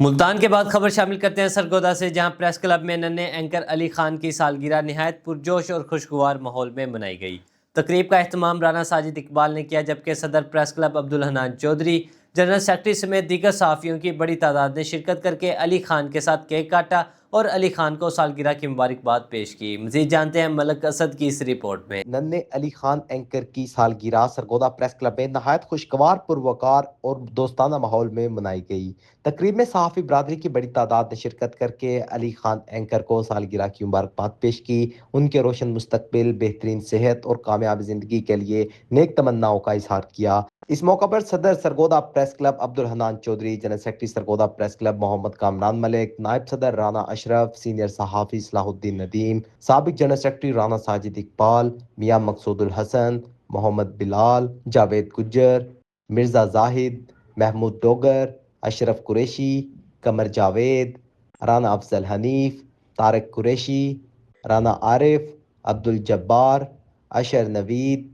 ملتان کے بعد خبر شامل کرتے ہیں سرگودا سے، جہاں پریس کلب میں ننھے اینکر علی خان کی سالگرہ نہایت پرجوش اور خوشگوار ماحول میں منائی گئی۔ تقریب کا اہتمام رانا ساجد اقبال نے کیا، جبکہ صدر press club Abdul Hannan Chaudhry, general secretary سمیت دیگر صحافیوں کی بڑی تعداد نے شرکت کر کے علی خان کے ساتھ کیک کاٹا اور علی خان کو سالگرہ کی مبارکباد پیش کی۔ مزید جانتے ہیں ملک اسد کی اس رپورٹ میں۔ ننھے علی خان اینکر کی سالگرہ سرگودا پریس کلب میں نہایت خوشگوار، پروقار اور دوستانہ ماحول میں منائی گئی۔ تقریب میں صحافی برادری کی بڑی تعداد نے شرکت کر کے علی خان اینکر کو سالگرہ کی مبارکباد پیش کی، ان کے روشن مستقبل، بہترین صحت اور کامیاب زندگی کے لیے نیک تمناؤں کا اظہار کیا۔ اس موقع پر صدر Sargodha press club Abdul Hannan Chaudhry, general secretary Sargodha press club Muhammad Kamran Malik, نائب صدر رانا اشرف، سینئر صحافی صلاح الدین ندیم، سابق جنرل سیکرٹری رانا ساجد اقبال، میاں مقصود الحسن، محمد بلال، جاوید گجر، مرزا زاہد، محمود ڈوگر، اشرف قریشی، قمر جاوید، رانا افضل حنیف، طارق قریشی، رانا عارف، عبدالجبار، اشر نوید،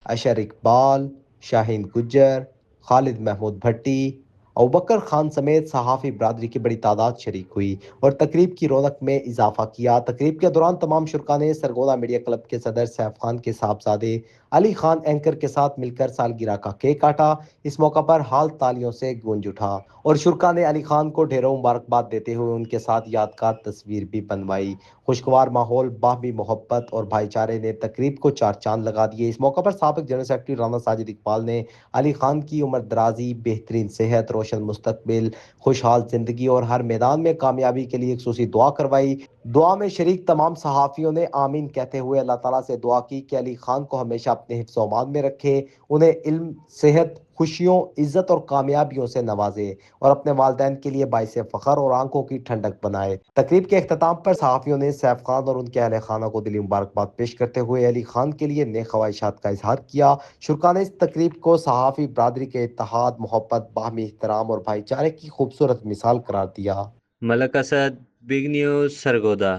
اشر اقبال، شاہین گجر، خالد محمود بھٹی، ابوبکر خان سمیت صحافی برادری کی بڑی تعداد شریک ہوئی اور تقریب کی رونق میں اضافہ کیا۔ تقریب کے دوران تمام شرکاء نے سرگودا میڈیا کلب کے صدر سیف خان کے صاحبزادے علی خان اینکر کے ساتھ مل کر سالگرہ کا کیک کاٹا۔ اس موقع پر ہال تالیوں سے گونج اٹھا اور شرکاء نے علی خان کو ڈھیروں مبارکباد دیتے ہوئے ان کے ساتھ یادگار تصویر بھی بنوائی۔ خوشگوار ماحول، باہمی محبت اور بھائی چارے نے تقریب کو چار چاند لگا دیے۔ اس موقع پر سابق جنرل سیکرٹری رانا ساجد اقبال نے علی خان کی عمر درازی، بہترین صحت، روشن مستقبل، خوشحال زندگی اور ہر میدان میں کامیابی کے لیے خصوصی دعا کروائی۔ دعا میں شریک تمام صحافیوں نے آمین کہتے ہوئے اللہ تعالیٰ سے دعا کی کہ علی خان کو ہمیشہ اپنے حفظ و امان میں رکھے، انہیں علم، صحت، خوشیوں، عزت اور کامیابیوں سے نوازے اور اپنے والدین کے لیے باعث فخر اور آنکھوں کی ٹھنڈک بنائے۔ تقریب کے اختتام پر صحافیوں نے سیف خان اور ان کے اہل خانہ کو دلی مبارکباد پیش کرتے ہوئے علی خان کے لیے نیک خواہشات کا اظہار کیا۔ شرکاء نے اس تقریب کو صحافی برادری کے اتحاد، محبت، باہمی احترام اور بھائی چارے کی خوبصورت مثال قرار دیا۔ ملک اسد، بگ نیوز، سرگودا۔